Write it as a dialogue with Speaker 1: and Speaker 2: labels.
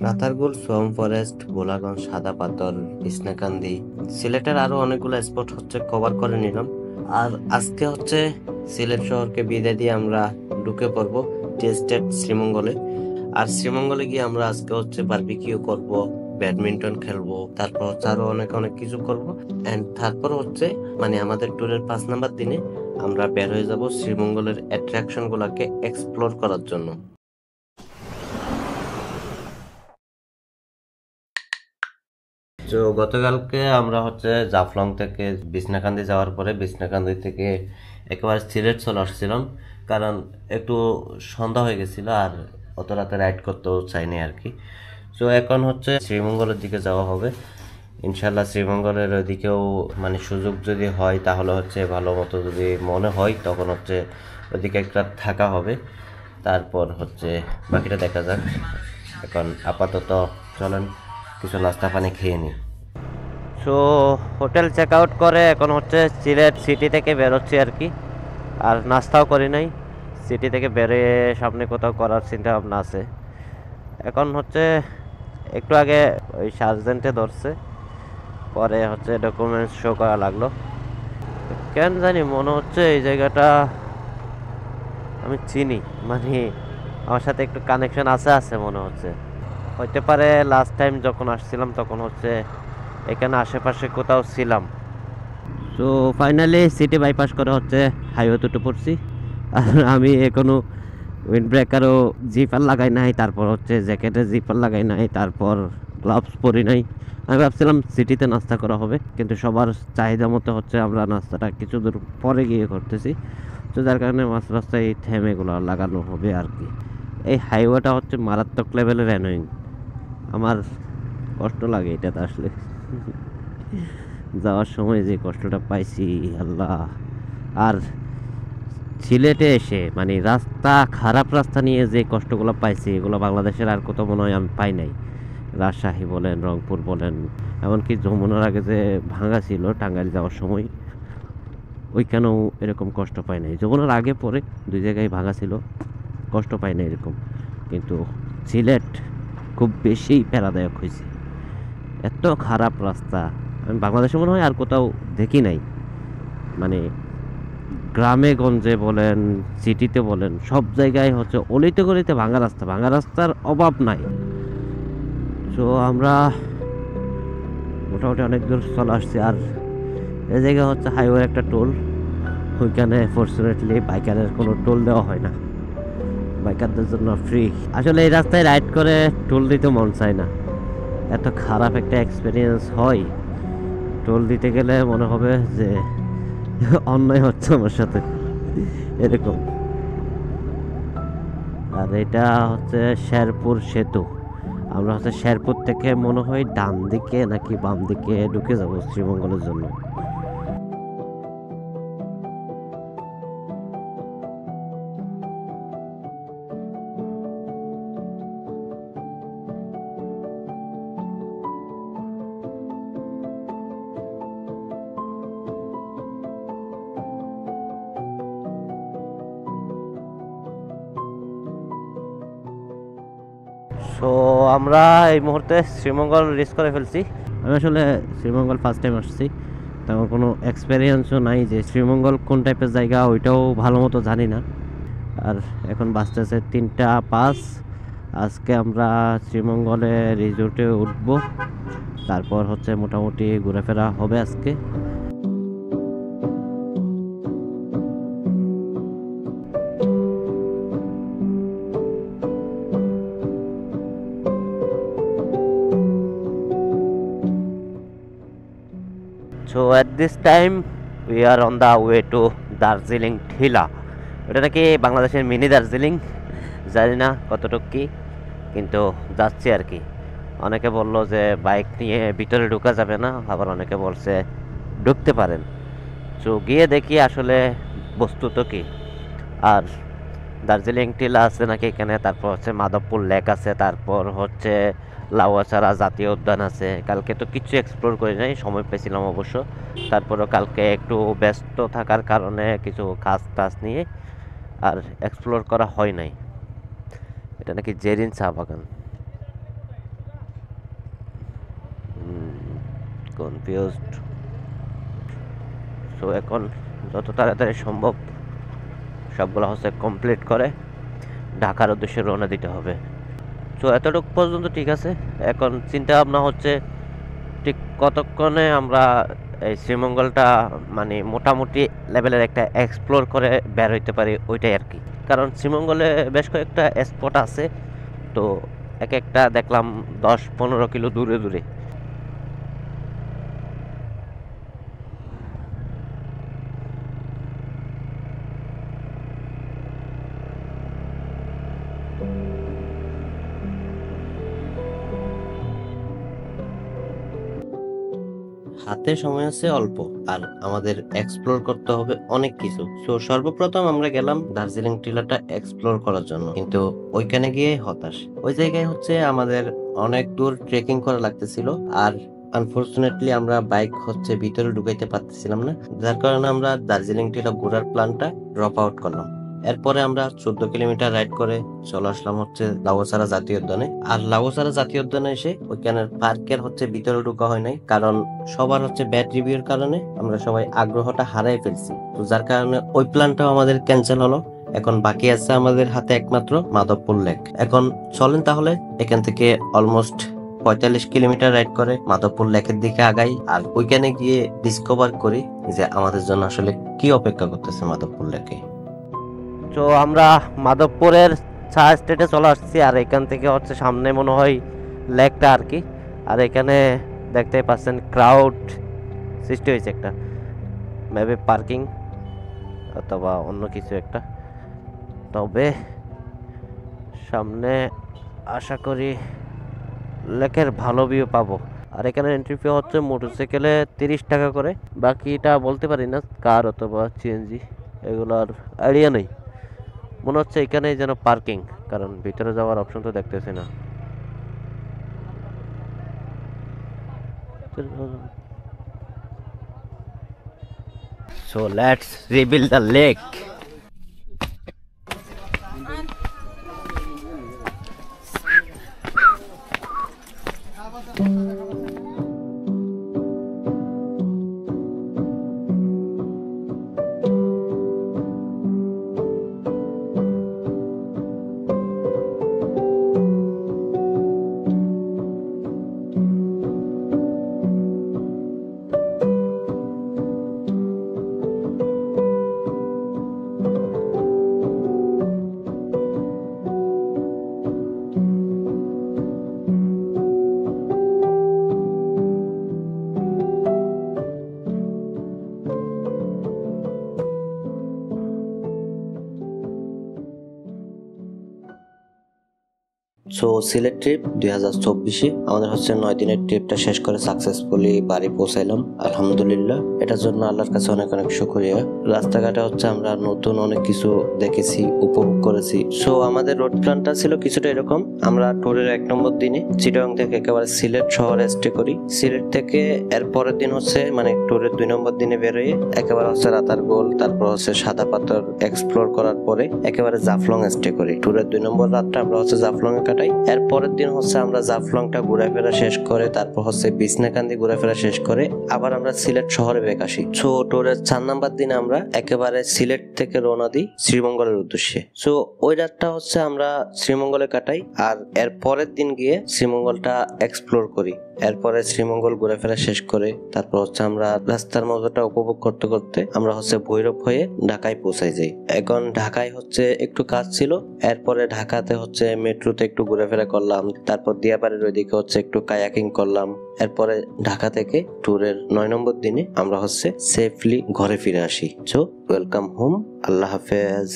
Speaker 1: Ratargul, swamp forest, Golaganj, সাদা পাথর, বিছনাকান্দি, সিলেটের আরো অনেকগুলো স্পট কভার করে নিলাম। আর আজকে সিলেট শহরকে বিদায় দিয়ে আমরা ঢুকে পড়বো টি স্টেট শ্রীমঙ্গলে। আর শ্রীমঙ্গলে গিয়ে আমরা আজকে বারবিকিউ করব, ব্যাডমিন্টন খেলবো, তারপর আরো অনেক অনেক কিছু করব। এন্ড তারপর মানে আমাদের ট্যুরের 5 নাম্বার দিনে আমরা বের হয়ে যাব শ্রীমঙ্গলের অ্যাট্রাকশন গুলাকে এক্সপ্লোর করার জন্য। তো গতকালকে আমরা জাফলং থেকে বিছনাকান্দি যাওয়ার পরে বিছনাকান্দি থেকে একেবারে সিলেট চলে আসছিলাম, কারণ একটু সন্ধ্যা হয়ে গেছিল আর অত রাতে রাইড করতেও চাইনি আর কি। তো এখন শ্রীমঙ্গলের দিকে যাওয়া হবে ইনশাল্লাহ। শ্রীমঙ্গলের ওইদিকেও মানে সুযোগ যদি হয় তাহলে ভালো মতো যদি মনে হয় তখন ওইদিকে একটা থাকা হবে, তারপর বাকিটা দেখা যাক। এখন আপাতত চলেন কিছু নাস্তা পানি খেয়ে নিই। সো হোটেল চেক আউট করে এখন সিলেট সিটি থেকে বেরোচ্ছি আর কি। আর নাস্তাও করি নাই, সিটি থেকে বেরিয়ে সামনে কোথাও করার চিন্তা ভাবনা আছে। এখন একটু আগে ওই সার্জেন্টে ধরছে, পরে ডকুমেন্টস শো করা লাগলো। কেন জানি মনে এই জায়গাটা আমি চিনি, মানে আমার সাথে একটু কানেকশন আছে মনে হইতে পারে। লাস্ট টাইম যখন আসছিলাম তখন এখানে আশেপাশে কোথাও ছিলাম। তো ফাইনালি সিটি বাইপাস করে হাইওয়ে দুটো পড়ছি। আর আমি এখনো উইন্ড ব্রেকারও জিপার লাগাই নাই, তারপর জ্যাকেটে জিপার লাগাই নাই, তারপর গ্লাভস পরি নাই। আমি ভাবছিলাম সিটিতে নাস্তা করা হবে, কিন্তু সবার চাহিদা মতো আমরা নাস্তাটা কিছু দূর পরে গিয়ে করতেছি। তো যার কারণে মাঝ রাস্তায় থেমেগুলো লাগানো হবে আর কি। এই হাইওয়েটা মারাত্মক লেভেলের অ্যানোয়িং, আমার কষ্ট লাগে এটাতে আসলে। যাওয়ার সময় যে কষ্টটা পাইছি আল্লাহ। আর সিলেটে এসে মানে রাস্তা, খারাপ রাস্তা নিয়ে যে কষ্টগুলো পাইছি এগুলো বাংলাদেশের আর কোথাও মনে হয় আমি পাই নাই। রাজশাহী বলেন, রংপুর বলেন, এমনকি যমুনার আগে যে ভাঙা ছিল টাঙ্গাইল যাওয়ার সময়, ওইখানেও এরকম কষ্ট পাই নাই। যমুনার আগে পরে দুই জায়গায় ভাঙা ছিল, কষ্ট পাই না এরকম। কিন্তু সিলেট খুব বেশি প্যারাদায়ক হয়েছে। এত খারাপ রাস্তা আমি বাংলাদেশে মনে হয় আর কোথাও দেখি নাই। মানে গ্রামে গঞ্জে বলেন, সিটিতে বলেন, সব জায়গায় অলিতে গলিতে ভাঙা রাস্তা, ভাঙা রাস্তার অভাব নাই। তো আমরা মোটামুটি অনেক দূর চলে আসছি। আর এই জায়গায় হাইওয়ে একটা টোল, ওইখানে ফর্চুনেটলি বাইকারের কোনো টোল দেওয়া হয় না, বাইকারদের জন্য ফ্রি। আসলে এই রাস্তায় রাইড করে টোল দিতে মন চায় না, এত খারাপ একটা এক্সপিরিয়েন্স হয়। টোল দিতে গেলে মনে হবে যে অন্যায় হচ্ছে আমার সাথে, এরকম। আর এটা শেরপুর সেতু। আমরা শেরপুর থেকে মনে হয় ডান দিকে নাকি বাম দিকে ঢুকে যাব শ্রীমঙ্গলের জন্য। সো আমরা এই মুহূর্তে শ্রীমঙ্গল রিচ করে ফেলছি। আমি আসলে শ্রীমঙ্গল ফার্স্ট টাইম আসছি, তেমন কোনো এক্সপেরিয়েন্সও নাই যে শ্রীমঙ্গল কোন টাইপের জায়গা, ওইটাও ভালো মতো জানি না। আর এখন বাজতেছে 3টা 5। আজকে আমরা শ্রীমঙ্গলে রিসোর্টে উঠবো, তারপর মোটামুটি ঘোরাফেরা হবে আজকে। So at this time we are on the way to Darjeeling ঠিলা। এটা নাকি বাংলাদেশের মিনি দার্জিলিং, জানি না কতটুকু কি, কিন্তু যাচ্ছি আর কি। অনেকে বললো যে বাইক নিয়ে ভিতরে ঢোকা যাবে না, আবার অনেকে বলছে ঢুকতে পারেন। তো গিয়ে দেখি আসলে বস্তুত কি। আর দার্জিলিং টিলা আছে নাকি এখানে, তারপর মাধবপুর লেক আছে, তারপর লাউয়াছড়া জাতীয় উদ্যান আছে। কালকে তো কিছু এক্সপ্লোর করি নাই, সময় পেয়েছিলাম অবশ্য। তারপরও কালকে একটু ব্যস্ত থাকার কারণে কিছু কাজ টাজ নিয়ে আর এক্সপ্লোর করা হয় নাই। এটা নাকি জেরিন চা বাগান। কনফিউজড। সো এখন যত তাড়াতাড়ি সম্ভব সবগুলো হচ্ছে কমপ্লিট করে ঢাকার উদ্দেশ্যে রওনা দিতে হবে। সো এতটুকু পর্যন্ত ঠিক আছে। এখন চিন্তা ভাবনা হচ্ছে ঠিক কতক্ষণে আমরা এই শ্রীমঙ্গলটা মানে মোটামুটি লেভেলের একটা এক্সপ্লোর করে বের হইতে পারি, ওইটাই আর কি। কারণ শ্রীমঙ্গলে বেশ কয়েকটা স্পট আছে, তো এক একটা দেখলাম 10-15 কিলো দূরে দূরে। হাতে সময় আছে অল্প, আর আমাদের এক্সপ্লোর করতে হবে অনেক কিছু। তো সর্বপ্রথম আমরা গেলাম দার্জিলিং টিলাটা এক্সপ্লোর করার জন্য, কিন্তু ওইখানে গিয়ে হতাশ। ওই জায়গায় হচ্ছে আমাদের অনেক দূর ট্রেকিং করা লাগতেছিল, আর আনফরচুনেটলি আমরা বাইক হচ্ছে ভিতরে ঢুকাইতে পারতেছিলাম না, যার কারণে আমরা দার্জিলিং টিলা ঘোরার প্ল্যানটা ড্রপ আউট করলাম। এরপরে আমরা 14 কিলোমিটার রাইড করে চলে আসলাম হচ্ছে লাউসারা জাতীয় উদ্যানে। আর লাউসারা জাতীয় উদ্যানে এসে ওইখানে পার্কের হচ্ছে ভিতরে ঢোকা হয় নাই, কারণ সবার হচ্ছে ব্যাড রিভিউর কারণে আমরা সবাই আগ্রহটা হারাই ফেলছি। তো যার কারণে ওই প্ল্যানটাও আমাদের ক্যান্সেল হলো। এখন বাকি আছে আমাদের হাতে একমাত্র মাধবপুর লেক। এখন চলেন তাহলে এখান থেকে অলমোস্ট 45 কিলোমিটার রাইড করে মাধবপুর লেকের দিকে আগাই, আর ওইখানে গিয়ে ডিসকভার করি যে আমাদের জন্য আসলে কি অপেক্ষা করতেছে মাধবপুর লেকে। তো আমরা মাধবপুরের চা স্টেটে চলে আসছি, আর এখান থেকে হচ্ছে সামনে মনে হয় লেকটা আর কি। আর এখানে দেখতেই পাচ্ছেন ক্রাউড সৃষ্টি হয়েছে একটা, মেবি পার্কিং অথবা অন্য কিছু একটা। তবে সামনে আশা করি লেকের ভালো ভিউ পাবো। আর এখানে এন্ট্রি ফি হচ্ছে মোটরসাইকেলে 30 টাকা করে, বাকিটা বলতে পারি না, কার অথবা সিএনজি এগুলোর আইডিয়া নেই। মনে হচ্ছে এখানেই যেন পার্কিং, কারণ ভিতরে যাওয়ার অপশন তো দেখতেছি না। So let's rebuild the lake. So Sylhet trip 2024 আমাদের হচ্ছে 9 দিনের ট্রিপটা শেষ করে সাকসেসফুলি বাড়ি পৌঁছাইলাম আলহামদুলিল্লাহ। এটার জন্য আল্লাহর কাছে অনেক অনেক শুকরিয়া। রাস্তাঘাটে হচ্ছে আমরা নতুন অনেক কিছু দেখেছি, উপভোগ করেছি। সো আমাদের রোড প্ল্যানটা ছিল কিছুটা এরকম। আমরা ট্যুরের 1 নম্বর দিনে চিটাগাং থেকে একেবারে সিলেট শহরে স্টে করি। সিলেট থেকে এর পরের দিন হচ্ছে মানে ট্যুরের 2 নম্বর দিনে বেরোয় একেবারে হচ্ছে রাতারগোল, তারপর হচ্ছে সাদা পাথর এক্সপ্লোর করার পরে একেবারে জাফলং স্টে করি। ট্যুরের 2 নম্বর রাতটা আমরা হচ্ছে জাফলং এ কাটাই। এর পরের দিন হচ্ছে আমরা জাফলংটা ঘোরাফেরা শেষ করে তারপর হচ্ছে বিছনাকান্দি ঘোরাফেরা শেষ করে আবার আমরা সিলেট শহরে ব্যাক আসি। সো ট্যুরের 4 নাম্বার দিন আমরা একেবারে সিলেট থেকে রওনা দিই শ্রীমঙ্গলের উদ্দেশ্যে। সো ওই রাতটা হচ্ছে আমরা শ্রীমঙ্গলে কাটাই, আর এর পরের দিন গিয়ে শ্রীমঙ্গলটা এক্সপ্লোর করি। এরপরে শ্রীমঙ্গল ঘোরাফেরা শেষ করে তারপর হচ্ছে আমরা রাস্তার মজাটা উপভোগ করতে করতে আমরা হচ্ছে ভৈরব হয়ে ঢাকায় পৌঁছাই যাই। এখন ঢাকায় হচ্ছে একটু কাজ ছিল, এরপরে ঢাকাতে হচ্ছে মেট্রোতে একটু ঘোরাফেরা করলাম, তারপর দিয়াবাড়ির ওইদিকে হচ্ছে একটু কায়াকিং করলাম। এরপরে ঢাকা থেকে ট্যুরের 9 নম্বর দিনে আমরা হচ্ছে সেফলি ঘরে ফিরে আসি। সো ওয়েলকাম হোম, আল্লাহ হাফেজ।